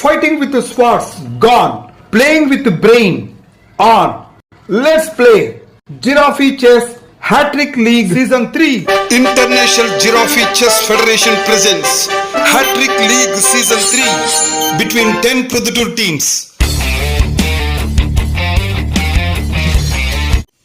Fighting with the swords, gone. Playing with the brain, on. Let's play Giraffe Chess Hattrick League Season 3. International Giraffe Chess Federation presents Hattrick League Season 3 between 10 Proddatur teams.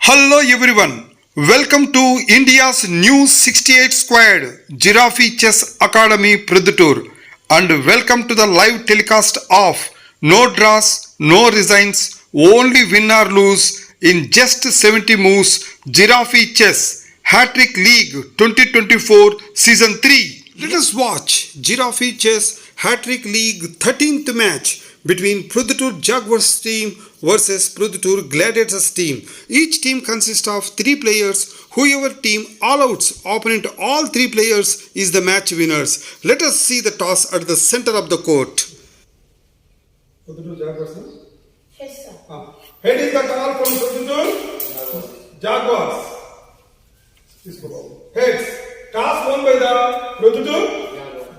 Hello everyone, welcome to India's new 68 squared Giraffe Chess Academy Proddatur, and welcome to the live telecast of no draws, no resigns, only win or lose in just 70 moves Giraffe Chess Hattrick League 2024 Season 3. Let us watch Giraffe Chess Hattrick League 13th match between Proddatur Jaguars team versus Proddatur Gladiators team. Each team consists of 3 players. Whoever team all outs opponent all 3 players is the match winners. Let us see the toss at the center of the court. Proddatur Jaguars, no? Yes, sir. Head is the call from Proddatur Jaguars. Heads. Toss won by the Proddatur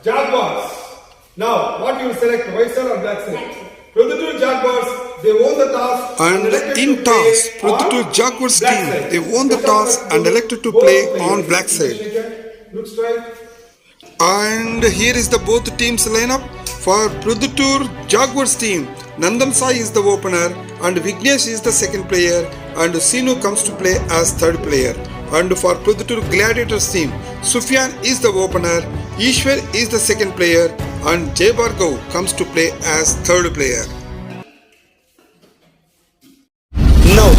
Jaguars. Now, what you will select, white side or black side? Proddatur Jaguars, they won the toss. And in toss, Proddatur Jaguars team, they won the toss and elected to play on black side. Looks right. And here is the both teams lineup. For Proddatur Jaguars team, Nandan Sai is the opener and Vignesh is the second player and Sinu comes to play as third player. And for Proddatur Gladiators team, Sufyan is the opener, Ishwar is the second player and Jay Bhargav comes to play as third player. Now,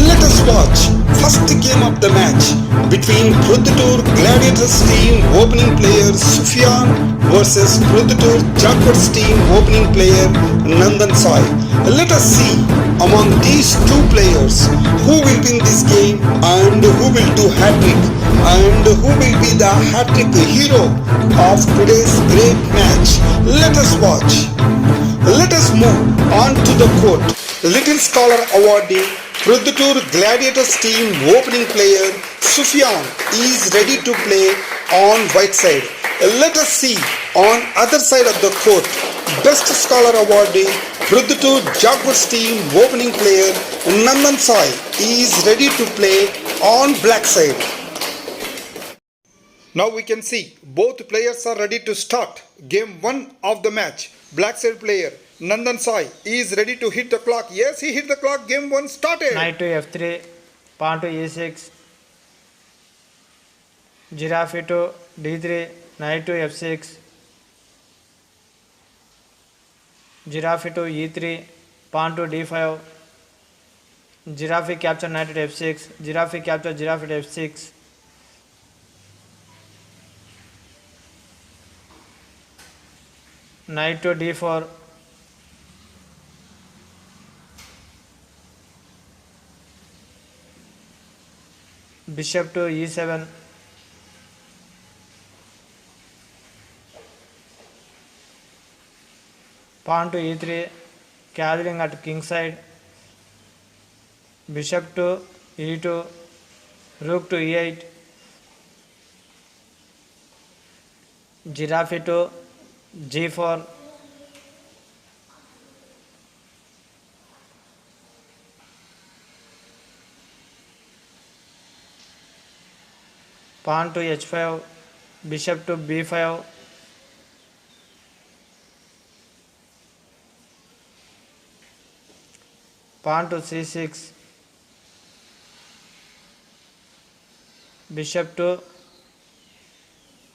let us watch first game of the match between Proddatur Gladiators team opening player Sufyan versus Proddatur Jaguars team opening player Nandan Sai. Let us see among these 2 players who will win this game and who will do hat-trick and who will be the hat-trick hero of today's great match. Let us watch. Let us move on to the court. Little Scholar awardee Proddatur Gladiators team opening player Sufyan is ready to play on white side. Let us see on other side of the court. Best Scholar awardee Proddatur Jaguars team opening player Nandan Sai is ready to play on black side. Now we can see both players are ready to start game 1 of the match. Black side player Nandan Sai is ready to hit the clock. Yes, he hit the clock. Game 1 started. Knight to f3, pawn to e6, giraffe to d3, knight to f6, giraffe to e3, pawn to d5, giraffe capture knight at f6, giraffe capture giraffe at f6, knight to d4, bishop to e7, pawn to e3, gathering at king side, bishop to e2, rook to e8, giraffe to g4, pawn to h5, bishop to b5, pawn to c6, bishop to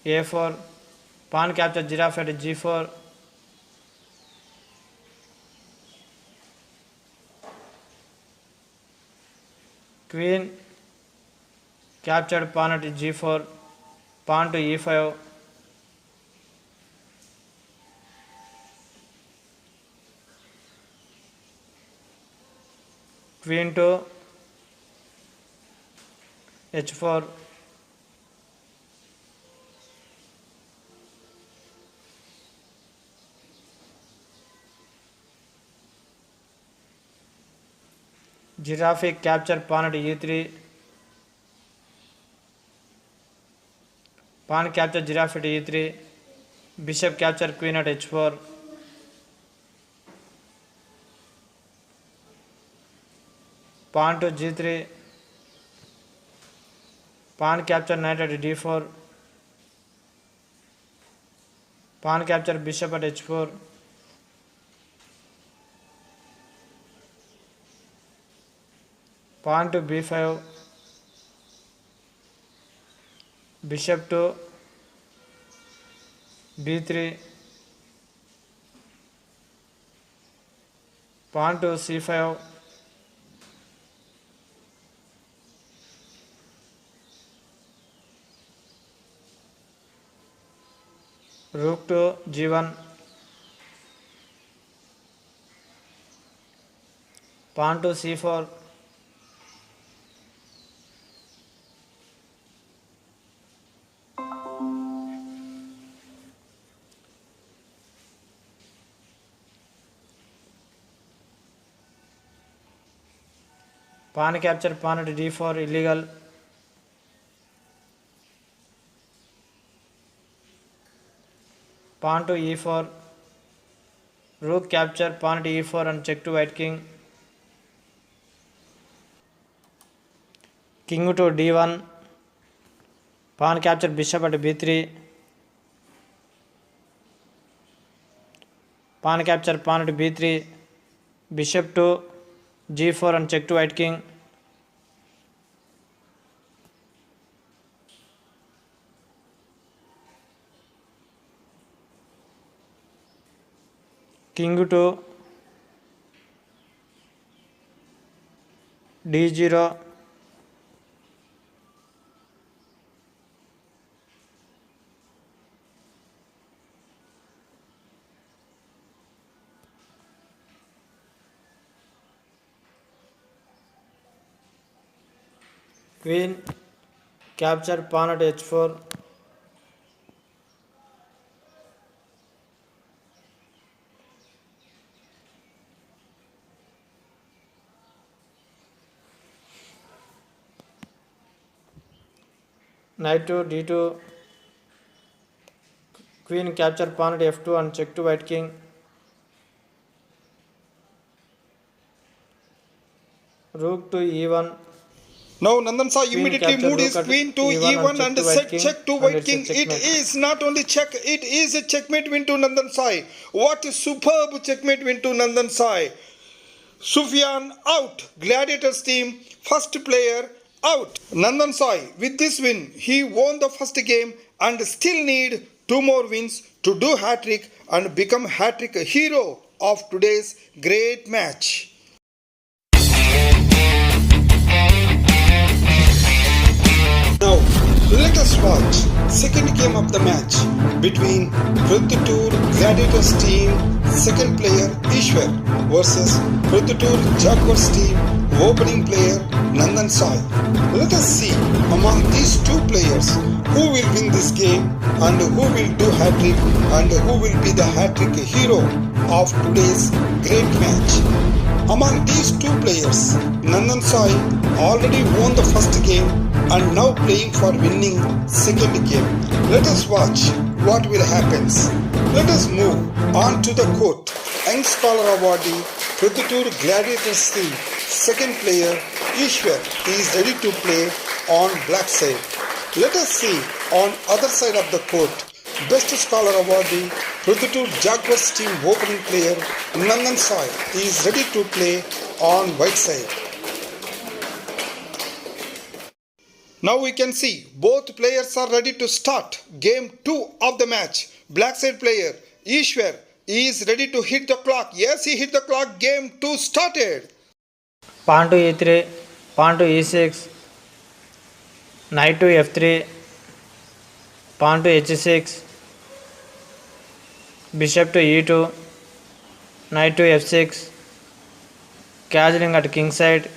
a4, pawn capture giraffe at g4, queen captured pawn at g4, pawn to e5, queen to h4, giraffe capture pawn at e3, pawn capture giraffe at e3, bishop capture queen at h4, pawn to g3, pawn capture knight at d4, pawn capture bishop at h4, pawn to b5, bishop to b3, pawn to c5, rook to g1, pawn to c4, pawn capture pawn at d4 illegal, pawn to e4, rook capture pawn at e4 and check to white king, king to d1, pawn capture bishop at b3, pawn capture pawn at b3, bishop to g4 and check to white king, king to d0, queen capture pawn at h4, knight to d2, queen capture pawn at f2 and check to white king, rook to e1, Now Nandan Sai Queen immediately capture moved his rook at queen to E1 E1 and and check to white said king, check to and white it's a king. It checkmate. is not only check, it is a checkmate win to Nandan Sai. What a superb checkmate win to Nandan Sai. Sufyan out. Gladiators team first player out. Nandan Sai with this win he won the first game and still need two more wins to do hat-trick and become hat-trick hero of today's great match. Now, let us watch second game of the match between Proddatur Gladiators team second player Ishwar versus Proddatur Jaguars team opening player Nandan Sai. Let us see among these two players who will win this game and who will do hat-trick and who will be the hat-trick hero of today's great match. Among these two players, Nandan Sai already won the first game and now playing for winning second game. Let us watch what will happen. Let us move on to the court. Young Scholar awardee Proddatur Gladiators team second player Ishwar is ready to play on black side. Let us see on other side of the court. Best Scholar awardee Proddatur Jaguars team opening player Nandan Sai is ready to play on white side. Now we can see both players are ready to start game 2 of the match. Black side player Ishwar is ready to hit the clock. Yes, he hit the clock. Game 2 started. pawn to e3, pawn to e6, knight to f3, pawn to h6, bishop to e2, knight to f6, castling at king side,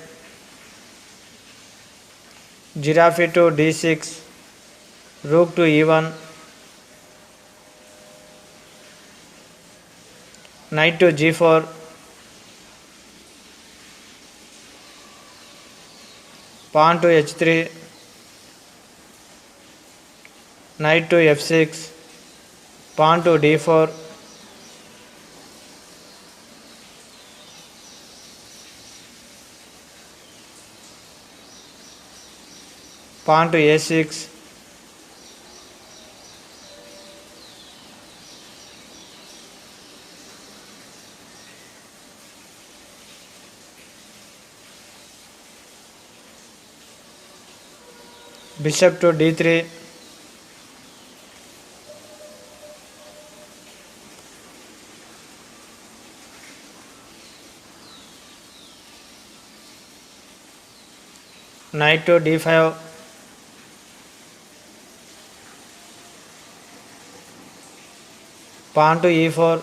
giraffe to d6, rook to e1, knight to g4, pawn to h3, knight to f6, pawn to d4, pawn to a6, bishop to d3, knight to d5, pawn to e4,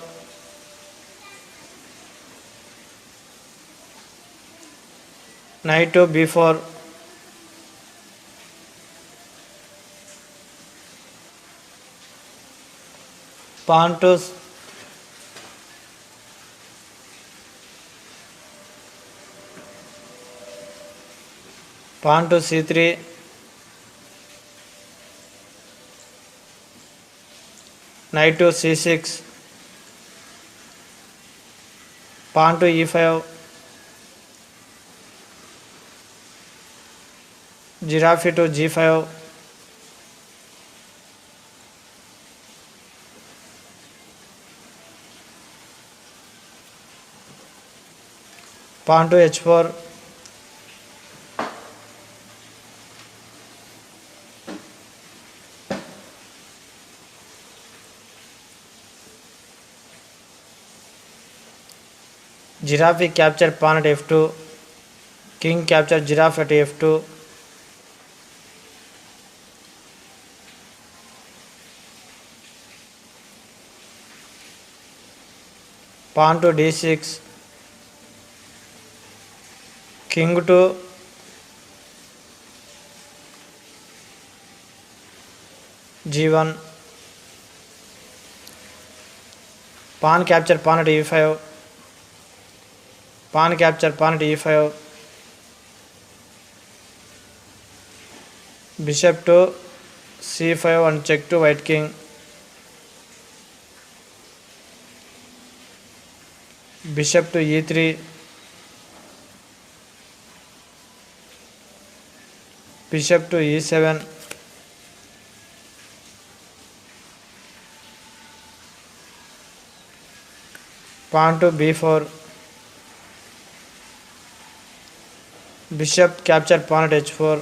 knight to b4, pawn to c3, knight to c6, pawn to e5, giraffe to g5, pawn to h4, giraffe capture pawn at f2, king capture giraffe at f2, pawn to d6, king to g1, pawn capture pawn at e5, pawn capture pawn at e5, bishop to c5 and check to white king, bishop to e3, bishop to e7, pawn to b4, bishop capture pawn at h4,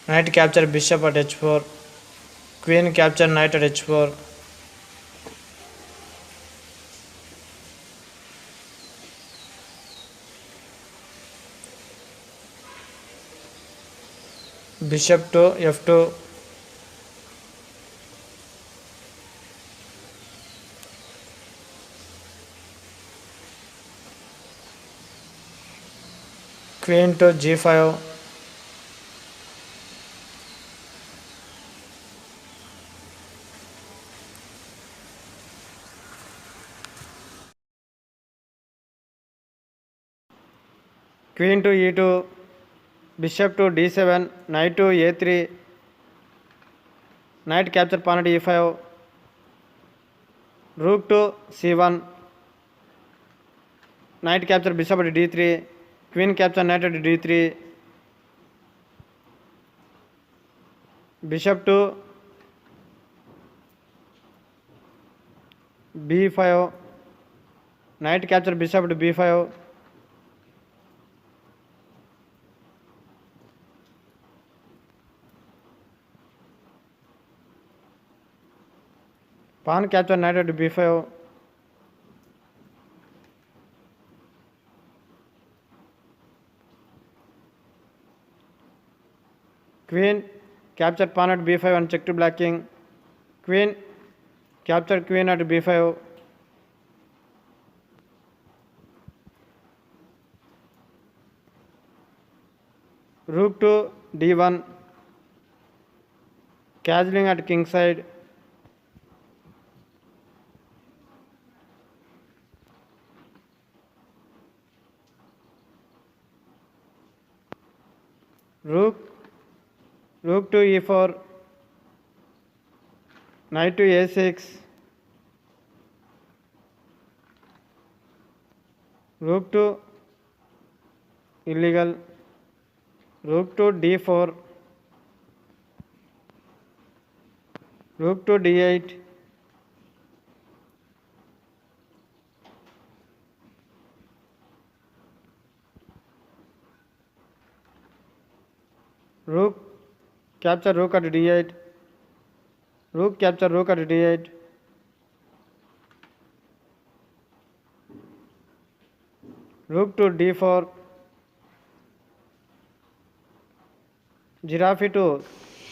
knight capture bishop at h4, queen capture knight at h4, bishop to f2, queen to g5, queen to e2, bishop to d7, knight to a3, knight capture pawn at e5, rook to c1, knight capture bishop at d3, queen capture knight at d3, bishop to b5, knight capture bishop at b5, pawn capture knight at b5, queen capture pawn at b5 and check to black king, queen capture queen at b5, rook to d1, castling at king side, rook to e4, knight to a6, rook to illegal, Rook to d4, rook to d8, rook capture rook at d8, rook capture rook at d8, rook to d4, giraffe to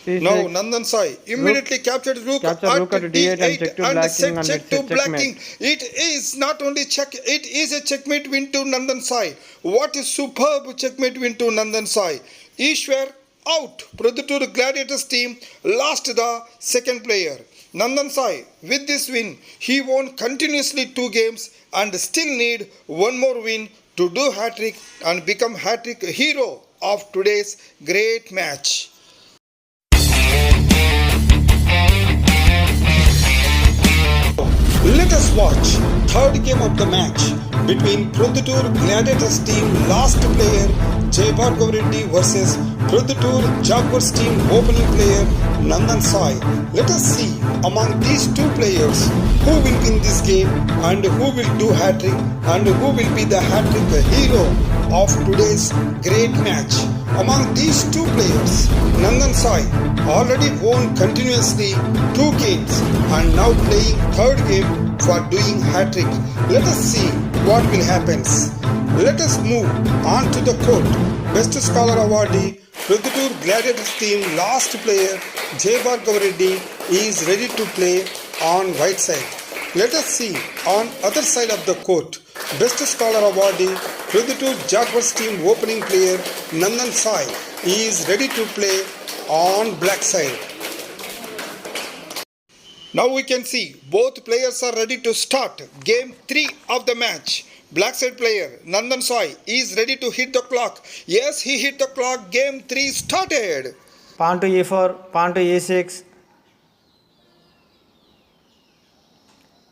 c6. Now Nandan Sai immediately captured rook capture at rook at d8 and check to and blacking set and check it's to a blacking. checkmate. It is not only check, it is a checkmate win to Nandan Sai. What a superb checkmate win to Nandan Sai. Ishwar out. Proddatur Gladiators team lost the second player. Nandan Sai, with this win, he won continuously 2 games and still need one more win to do hat-trick and become hat-trick hero of today's great match. Let us watch third game of the match between Proddatur Gladiators team last player Jaguars Reddy versus Proddatur Jaguars team opening player Nandan Sai. Let us see among these two players who will win this game and who will do hat-trick and who will be the hat-trick hero of today's great match. Among these two players, Nandan Sai already won continuously 2 games and now playing third game for doing hat-trick. Let us see what will happen. Let us move on to the court. Best Scholar awardee Proddatur Gladiators team last player Jaguars Reddy is ready to play on right side. Let us see on other side of the court. Best Scholar awardee Proddatur Jaguars team opening player Nandan Sai is ready to play on black side. Now we can see both players are ready to start game 3 of the match. Black side player Nandan Sai is ready to hit the clock. Yes, he hit the clock. Game 3 started. Pawn to e4, pawn to e6,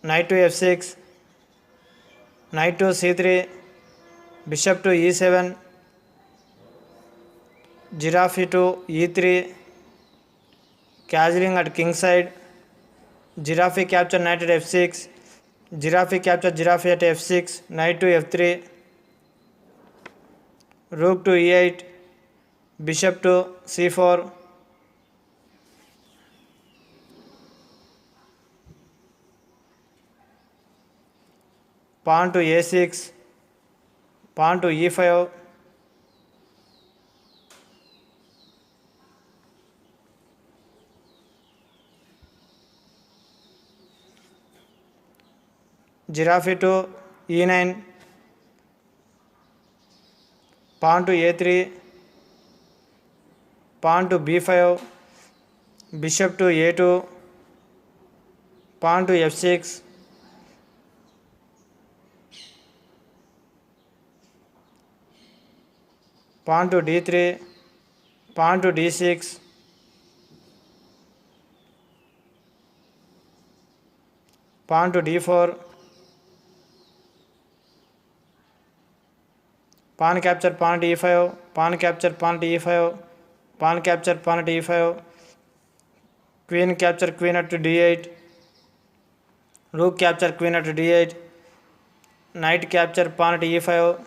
knight to f6, knight to c3, bishop to e7, giraffe to e3, castling at king side, giraffe capture knight at f6, giraffe capture giraffe at f6, knight to f3, rook to e8, bishop to c4, pawn to a6, pawn to e5, giraffe to e9, pawn to a3, pawn to b5, bishop to a2, pawn to f6, pawn to d3, pawn to d6, pawn to d4, pawn capture pawn to e5, pawn capture pawn to e5, pawn capture pawn to e5, queen capture queen at d8, rook capture queen at d8, knight capture pawn to e5,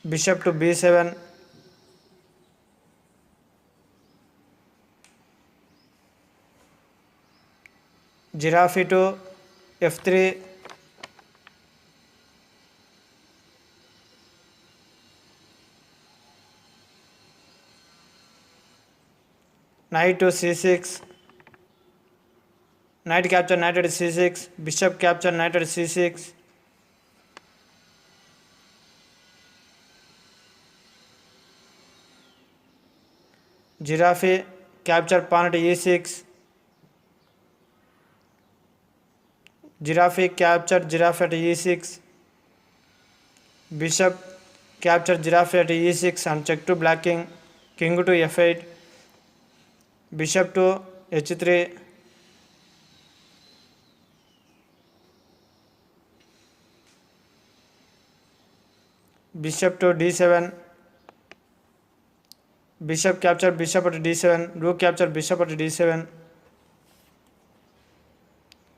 bishop to b7, giraffe to f3, knight to c6, knight capture knight at c6, bishop capture knight at c6, giraffe capture pawn to e6, giraffe capture giraffe at e6, bishop capture giraffe at e6 and check to blacking, king to f8, bishop to h3, bishop to d7, bishop capture bishop at d7, rook capture bishop at d7,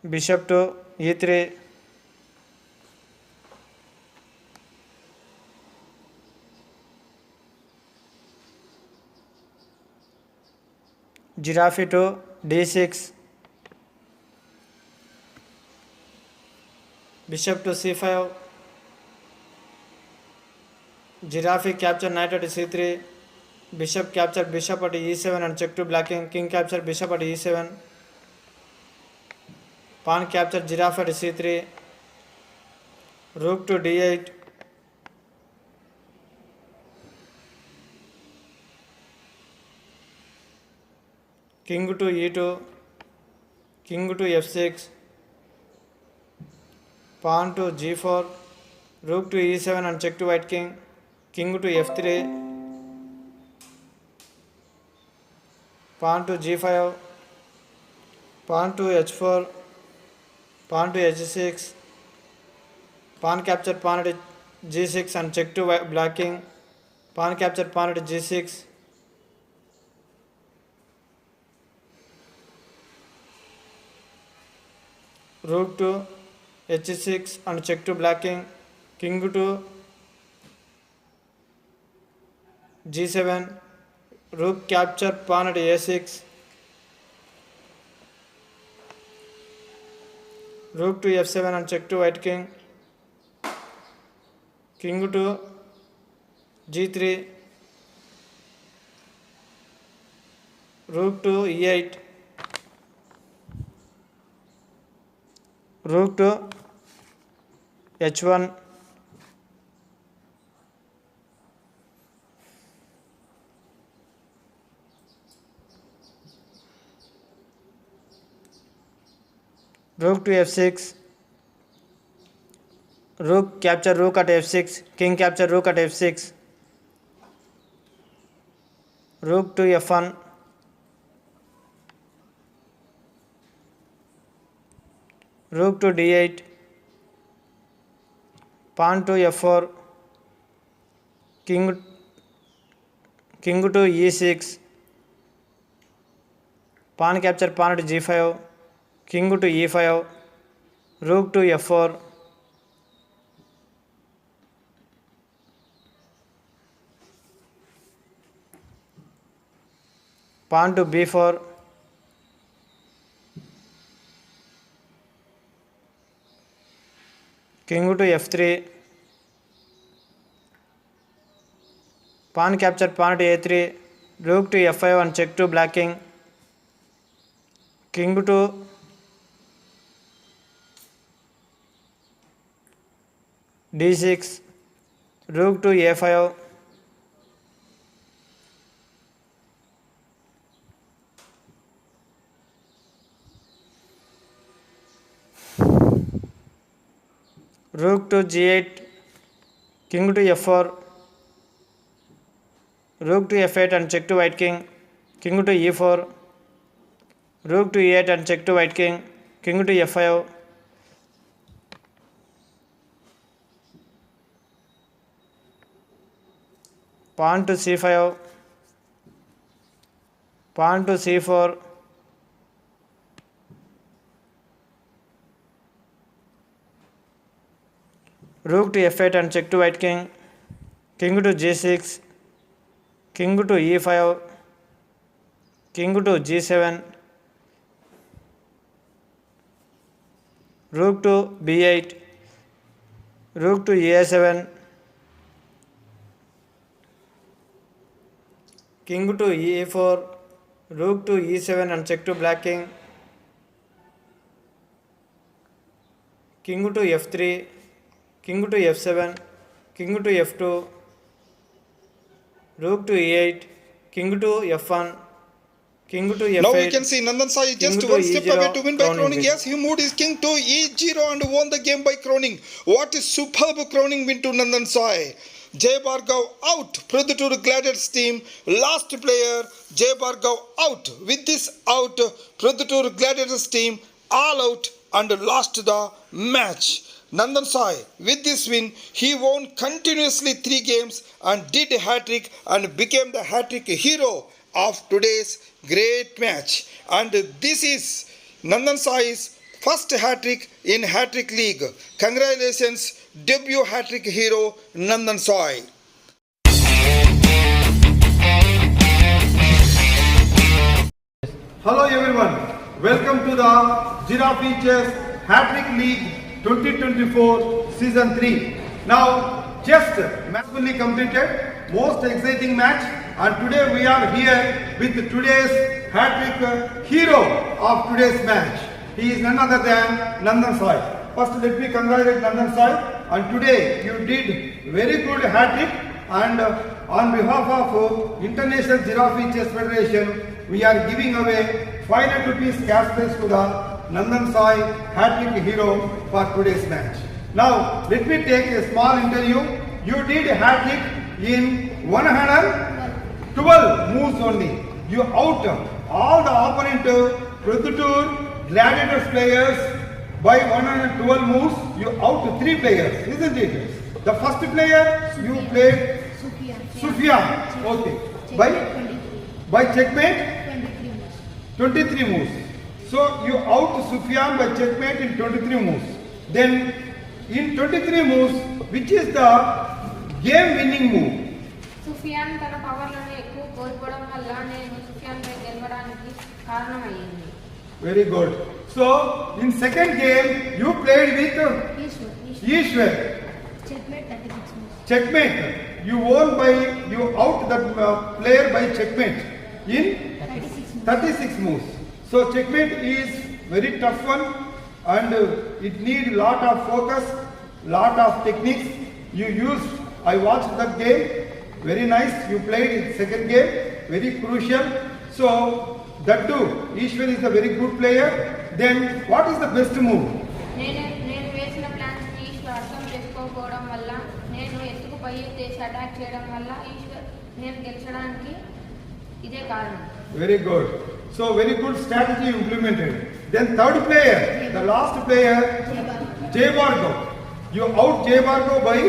bishop to e3, giraffe to d6, bishop to c5, giraffe capture knight at c3, bishop capture bishop at e7 and check to blocking, king capture bishop at e7, pawn capture giraffe at c3, rook to d8, king to e2, king to f6, pawn to g4, rook to e7 and check to white king, king to f3, pawn to g5, pawn to h4, pawn to h6, pawn capture pawn at g6 and check to blocking, pawn capture pawn at g6, rook to h6 and check to blocking, king to g7, rook capture pawn at a6, rook to f7 and check to white king, king to g3, rook to e8, rook to h1, rook to f6, rook capture rook at f6, king capture rook at f6, rook to f1, rook to d8, pawn to f4, king to e6, pawn capture pawn at g5, king to e5, rook to f4, pawn to b4, king to f3, pawn capture pawn to a3, rook to f5 and check to blocking, king to d6, rook to a5, rook to g8, king to f4, rook to f8 and check to white king, king to e4, rook to e8 and check to white king, king to f5, pawn to c5, pawn to c4, rook to f8 and check to white king, king to g6, king to e5, king to g7, rook to b8, rook to a7, king to e4, rook to e7 and check to blocking, king to f3, king to f7, king to f2, rook to e8, king to f1, king to f8. Now we can see Nandan Sai is just one step away to win by crowning. Yes, he moved his king to e0 and won the game by crowning. What a superb crowning win to Nandan Sai. Jay Bhargav out. Proddatur Gladiators team last player Jay Bhargav out. With this out, Proddatur Gladiators team all out and lost the match. Nandan Sai, with this win, he won continuously 3 games and did a hat-trick and became the hat-trick hero of today's great match. And this is Nandan Sai's first hat-trick in Hattrick League. Congratulations, debut hat-trick hero Nandan Sai. Hello everyone, welcome to the Giraffe Chess Hattrick League 2024 Season 3. Now, just matchfully completed, most exciting match, and today we are here with today's Hattrick hero of today's match. He is none other than Nandan Sai. First let me congratulate Nandan Sai, and today you did very good hat-trick, and on behalf of International Giraffe Chess Federation, we are giving away 500 rupees cash prize to the Nandan Sai hat-trick hero for today's match. Now let me take a small interview. You did hat-trick in 112 moves only. You out all the opponent Proddatur Gladiators players by 112 moves. You out 3 players, isn't it? The first player you played Sufyan. Okay. By checkmate 23 moves. So you out Sufyan by checkmate in 23 moves. Then in 23 moves, which is the game winning move? Sufyan తన పవర్లను ఎక్కువ కోల్పోవడం వల్ల నేను సుఫియాన్ పై గెలవడానికి కారణమయ్యింది. Very good. So in second game you played with Ishwar. Checkmate 36 moves. Checkmate. You won by, you out the player by checkmate in 36 moves. So checkmate is very tough one, and it need lot of focus, lot of techniques. You used, I watched that game, very nice. You played in second game, very crucial. So that too, Ishwar is a very good player. Then what is the best move? నేను వేసిన plans Eshwar అర్థం చేసుకోకపోవడం వల్ల, నేను ఎత్తుకు పై చేసి attack చేయడం వల్ల ఈశ్వర్ నేను గెలిచడానికి ఇదే కారణం. Very good. So very good strategy implemented. Then third player, the last player, Jay Bhargav. You out Jay Bhargav by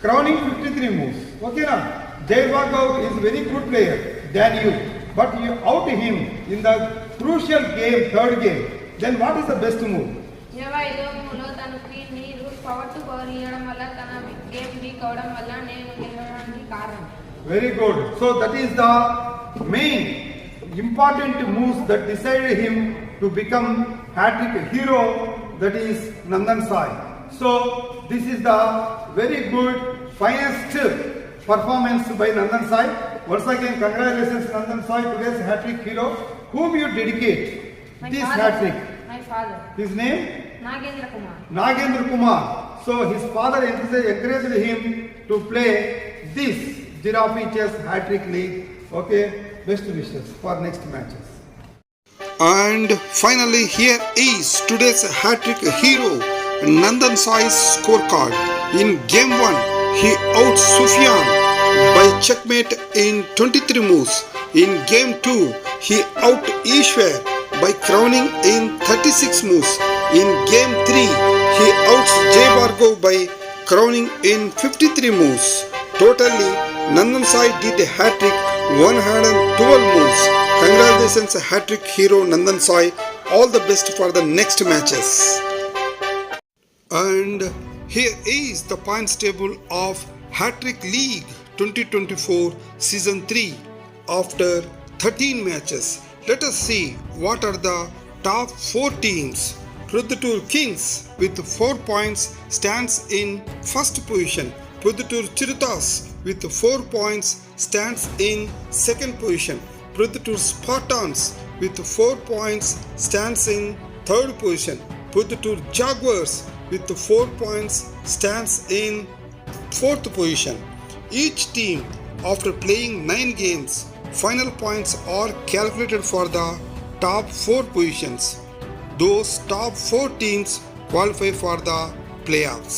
crowning 53 moves. Okay now, Jay Bhargav is very good player than you, but you out him in the crucial game, third game. Then what is the best move? 25వ మూవ్లో తన queen ని root power to power ఇవ్వడం వల్ల తన game week అవడం వల్ల నేను గెలవడానికి కారణం. Very good. So that is the main important moves that decided him to become hat-trick hero, that is Nandan Sai. So this is the very good finest performance by Nandan Sai. Once again congratulations Nandan Sai, today's hat-trick hero, whom you dedicate this hat-trick. My father. His name? Nagendra Kumar. So his father encouraged him to play this Giraffe Chess Hattrick League. Okay, best wishes for next matches. And finally, here is today's hat-trick hero Nandan Sai's scorecard. In game 1, he out Sufyan by checkmate in 23 moves. In game 2, he out Ishwar by crowning in 36 moves. In game 3, he outs Jay Bhargav by crowning in 53 moves. Totally, Nandan Sai did a hat-trick 112 moves. Congratulations hat-trick hero Nandan Sai. All the best for the next matches. And here is the points table of Hattrick League 2024 Season 3 after 13 matches. Let us see what are the top 4 teams. Proddatur Kings with 4 points stands in first position. Proddatur Chiritas with 4 points stands in second position. Proddatur Spartans with 4 points stands in third position. Proddatur Jaguars with 4 points stands in fourth position. Each team, after playing 9 games, final points are calculated for the top 4 positions. Those top 4 teams qualify for the playoffs.